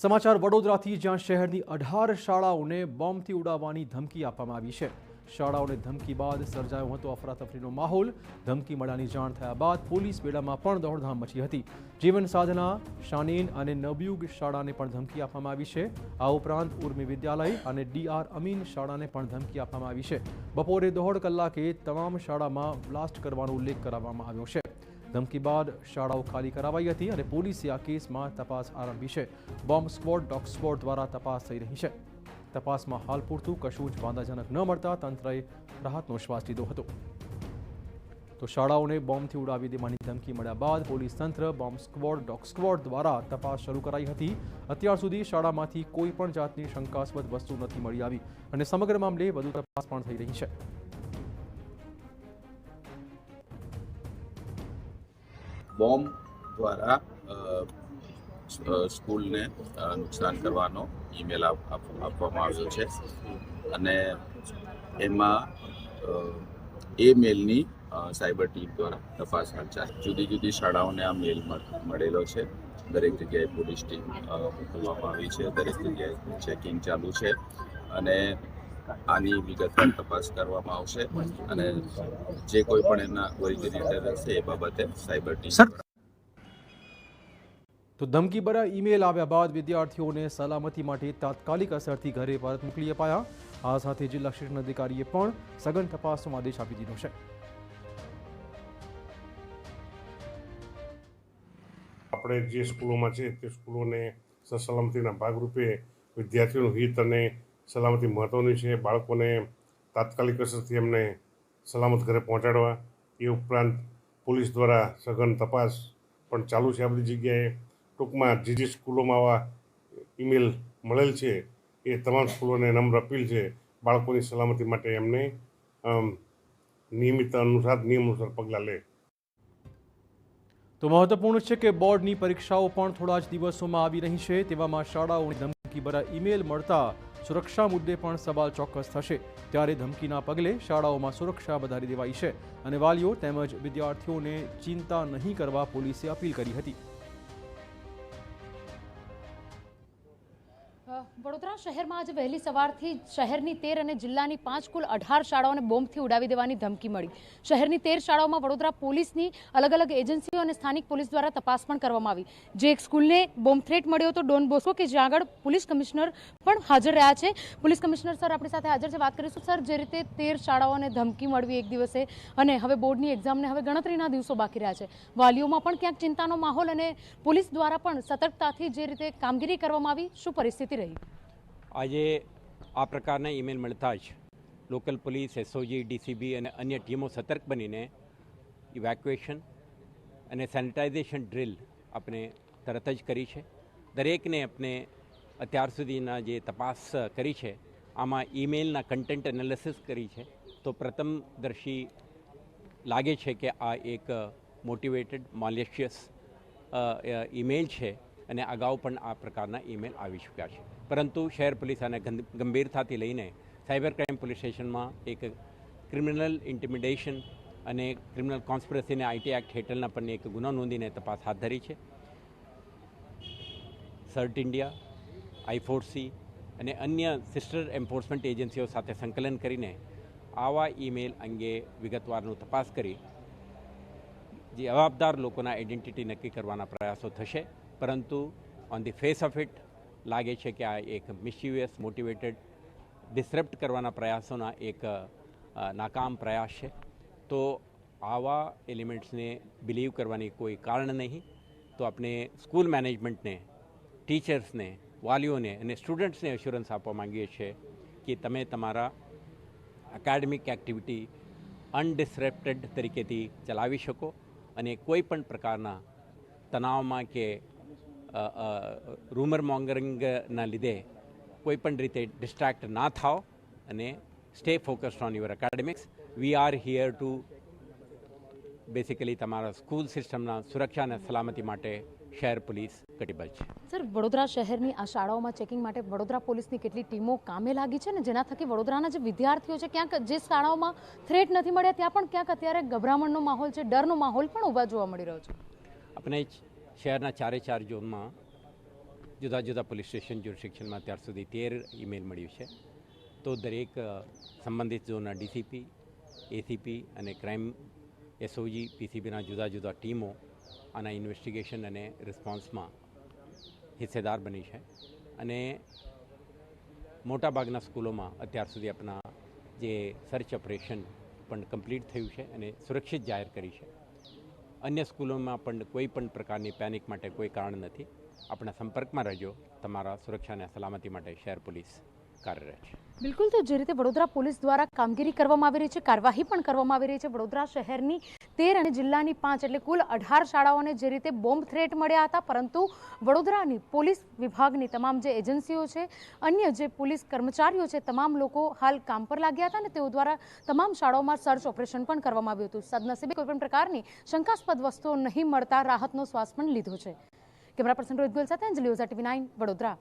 સમાચાર વડોદરાથી, જ્યાં શહેરની 18 શાળાઓને બોમ્બથી ઉડાવવાની ધમકી આપવામાં આવી છે। શાળાઓને ધમકી બાદ સર્જાયો હતો અફરાતફરીનો માહોલ। ધમકી મળ્યાની જાણ થયા બાદ પોલીસ બેડામાં પણ દોડધામ મચી હતી। જીવન સાધના, શાનીન અને નવયુગ શાળાને પણ ધમકી આપવામાં આવી છે। આ ઉપરાંત ઉર્મી વિદ્યાલય અને ડીઆર અમીન શાળાને પણ ધમકી આપવામાં આવી છે। બપોરે 1.5 કલાકે તમામ શાળામાં બ્લાસ્ટ કરવાનો ઉલ્લેખ કરાવવામાં આવ્યો છે। ધમકી બાદ શાળાઓ ખાલી કરાવાઈ હતી અને પોલીસે આ કેસમાં તપાસ આરંભી છે। બોમ્બ સ્ક્વોડ, ડોગ સ્ક્વોડ દ્વારા તપાસ થઈ રહી છે। તપાસમાં હાલ પૂરતું કશું જ વાંધાજનક ન મળતા તંત્રએ રાહતનો શ્વાસ લીધો હતો। તો શાળાઓને બોમ્બથી ઉડાવી દેવાની ધમકી મળ્યા બાદ પોલીસ તંત્ર, બોમ્બ સ્ક્વોડ, ડોગ સ્ક્વોડ દ્વારા તપાસ શરૂ કરાઈ હતી। અત્યાર સુધી શાળામાંથી કોઈ પણ જાતની શંકાસ્પદ વસ્તુ નથી મળી આવી અને સમગ્ર મામલે વધુ તપાસ પણ થઈ રહી છે। બોમ્બ દ્વારા સ્કૂલને નુકસાન કરવાનો ઈમેલ આપવામાં આવ્યો છે અને એમાં એ મેલની સાયબર ટીમ દ્વારા તપાસ હાલ ચાલે। જુદી જુદી શાળાઓને આ મેલ મળેલો છે। દરેક જગ્યાએ પોલીસ ટીમ મોકલવામાં આવી છે। દરેક જગ્યાએ ચેકિંગ ચાલુ છે અને આની વિગતવાર તપાસ કરવામાં આવશે અને જે કોઈ પણ એના ઓરિજિનેટર હશે એ બાબતે સાયબર ટીમ તો ધમકીભર્યા ઈમેલ આવ્યા બાદ વિદ્યાર્થીઓને સલામતી માટે તાત્કાલિક અસરથી ઘરે પરત મોકલી અપાયા। આ સાથે જિલ્લા શિક્ષણ અધિકારીએ પણ સઘન તપાસનો આદેશ આપી દીધો છે। આપણે જે સ્કૂલોમાં છે તે સ્કૂલોને સલામતીના ભાગરૂપે વિદ્યાર્થીઓનું હિત અને સલામતી મહત્વની છે। બાળકોને તાત્કાલિક અસરથી એમને સલામત ઘરે પહોંચાડવા, એ ઉપરાંત પોલીસ દ્વારા સઘન તપાસ પણ ચાલુ છે આ બધી જગ્યાએ। ટૂંકમાં જે સ્કૂલોમાં આવા ઈમેલ મળેલ છે એ તમામ સ્કૂલોને નમ્ર અપીલ છે બાળકોની સલામતી માટે એમને નિયમિત નિયમ અનુસાર પગલાં લે। તો મહત્વપૂર્ણ છે કે બોર્ડની પરીક્ષાઓ પણ થોડા જ દિવસોમાં આવી રહી છે। તેવામાં શાળાઓની ધમકીભર્યા ઈમેલ મળતા સુરક્ષા મુદ્દે પણ સવાલ ચોક્કસ થશે। ત્યારે ધમકીના પગલે શાળાઓમાં સુરક્ષા વધારી દેવાઈ છે અને વાલીઓ તેમજ વિદ્યાર્થીઓને ચિંતા નહીં કરવા પોલીસે અપીલ કરી હતી। વડોદરા શહેરમાં આજે વહેલી સવારથી શહેરની 13 અને જિલ્લાની 5 કુલ 18 શાળાઓને બોમ્બથી ઉડાવી દેવાની ધમકી મળી। શહેરની 13 શાળાઓમાં વડોદરા પોલીસની અલગ અલગ એજન્સીઓ અને સ્થાનિક પોલીસ દ્વારા તપાસ પણ કરવામાં આવી। જે એક સ્કૂલને બોમ્બ થ્રેટ મળ્યો હતો ડોન બોસ્કો કે જ્યાં આગળ પોલીસ કમિશનર પણ હાજર રહ્યા છે। પોલીસ કમિશનર સર આપણી સાથે હાજર છે, વાત કરીશું। સર, જે રીતે 13 શાળાઓને ધમકી મળવી એક દિવસે અને હવે બોર્ડની એક્ઝામને હવે ગણતરીના દિવસો બાકી રહ્યા છે, વાલીઓમાં પણ ક્યાંક ચિંતાનો માહોલ અને પોલીસ દ્વારા પણ સતર્કતાથી જે રીતે કામગીરી કરવામાં આવી, શું પરિસ્થિતિ રહી? આજે આ પ્રકારના ઈમેલ મળતા જ લોકલ પોલીસ, એસઓજી, ડીસીબી અને અન્ય ટીમો સતર્ક બનીને ઇવેક્યુએશન અને સેનિટાઇઝેશન ડ્રીલ આપણે તરત જ કરી છે। દરેકને આપણે અત્યાર સુધીના જે તપાસ કરી છે આમાં ઈમેલના કન્ટેન્ટ એનાલિસિસ કરી છે તો પ્રથમદર્શી લાગે છે કે આ એક મોટિવેટેડ માલિશિયસ ઈમેલ છે અને અગાઉ પણ આ પ્રકારના ઈમેલ આવી ચૂક્યા છે। પરંતુ શહેર પોલીસ આને ગંભીરતાથી લઈને સાયબર ક્રાઇમ પોલીસ સ્ટેશનમાં એક ક્રિમિનલ ઇન્ટિમિડેશન અને ક્રિમિનલ કોન્સ્પિરસીને આઈટી એક્ટ હેઠળના પણ એક ગુનો નોંધીને તપાસ હાથ ધરી છે। સર્ટ ઇન્ડિયા, I4C અને અન્ય સિસ્ટર એન્ફોર્સમેન્ટ એજન્સીઓ સાથે સંકલન કરીને આવા ઈમેલ અંગે વિગતવારનું તપાસ કરી જવાબદાર લોકોના આઈડેન્ટિટી નક્કી કરવાના પ્રયાસો થશે। પરંતુ on the face of it લાગે છે કે આ એક મિસચ્યુઅસ, મોટિવેટેડ, ડિસરપ્ટ કરવાના પ્રયાસોના એક નાકામ પ્રયાસ છે। તો આવા એલિમેન્ટ્સને બિલીવ કરવાની કોઈ કારણ નહીં। તો આપણે સ્કૂલ મેનેજમેન્ટને, ટીચર્સને, વાલીઓને અને સ્ટુડન્ટ્સને એશ્યોરન્સ આપવા માંગીએ છીએ કે તમે તમારા એકેડમિક એક્ટિવિટી અનડિસરપ્ટેડ તરીકેથી ચલાવી શકો અને કોઈ પણ પ્રકારના તણાવમાં કે રૂમર મોંગરિંગના લીધે કોઈ પણ રીતે ડિસ્ટ્રેક્ટ ના થાઓ અને stay focused on your academics. We are here two basically તમારા સ્કૂલ સિસ્ટમના સુરક્ષા અને સલામતી માટે શહેર પોલીસ કટિબદ્ધ છે। સર, વડોદરા શહેરની આ શાળાઓમાં ચેકિંગ માટે વડોદરા પોલીસની કેટલી ટીમો કામે લાગી છે ને જેના થકી વડોદરાના જે વિદ્યાર્થીઓ છે, ક્યાંક જે શાળાઓમાં થ્રેટ નથી મળ્યા ત્યાં પણ ક્યાંક અત્યારે ગભરામણનો માહોલ છે, ડરનો માહોલ પણ ઊભા જોવા મળી રહ્યો છે। આપણે શહેરના 4 ઝોનમાં જુદા જુદા પોલીસ સ્ટેશન જ્યુરિસ્ડિક્શનમાં અત્યાર સુધી 13 ઈમેલ મળ્યું છે. તો દરેક સંબંધિત ઝોનના ડીસીપી, એસીપી અને ક્રાઇમ એસઓજી, પીસીબીના જુદા જુદા ટીમો આના ઇન્વેસ્ટિગેશન અને રિસ્પોન્સમાં હિસ્સેદાર બની છે. અને મોટાભાગના સ્કૂલોમાં અત્યાર સુધી આપણા જે સર્ચ ઓપરેશન પણ કમ્પ્લીટ થયું છે અને સુરક્ષિત જાહેર કરી છે. અન્ય સ્કૂલોમાં પણ કોઈ પણ પ્રકારની પેનિક માટે કોઈ કારણ નથી. આપણા સંપર્કમાં રહેજો. તમારા સુરક્ષા અને સલામતી માટે શહેર પોલીસ કાર્યરત છે. બિલકુલ, તો જે રીતે વડોદરા પોલીસ દ્વારા કામગીરી કરવામાં આવી રહી છે, કાર્યવાહી પણ કરવામાં આવી રહી છે. વડોદરા શહેરની 13 અને જિલ્લાની 5 એટલે કુલ 18 શાળાઓને જે રીતે બોમ્બ થ્રેટ મળ્યા હતા, પરંતુ વડોદરાની પોલીસ વિભાગની તમામ જે એજન્સીઓ છે, અન્ય જે પોલીસ કર્મચારીઓ છે, તમામ લોકો હાલ કામ પર લાગ્યા હતા અને તેઓ દ્વારા તમામ શાળાઓમાં સર્ચ ઓપરેશન પણ કરવામાં આવ્યું હતું. સદનસીબે કોઈપણ પ્રકારની શંકાસ્પદ વસ્તુઓ નહીં મળતા રાહતનો શ્વાસ પણ લીધો છે. કેમેરા પર્સન રોહિત ગોયલ સાથે અંજલિ ઓઝા, TV9 વડોદરા.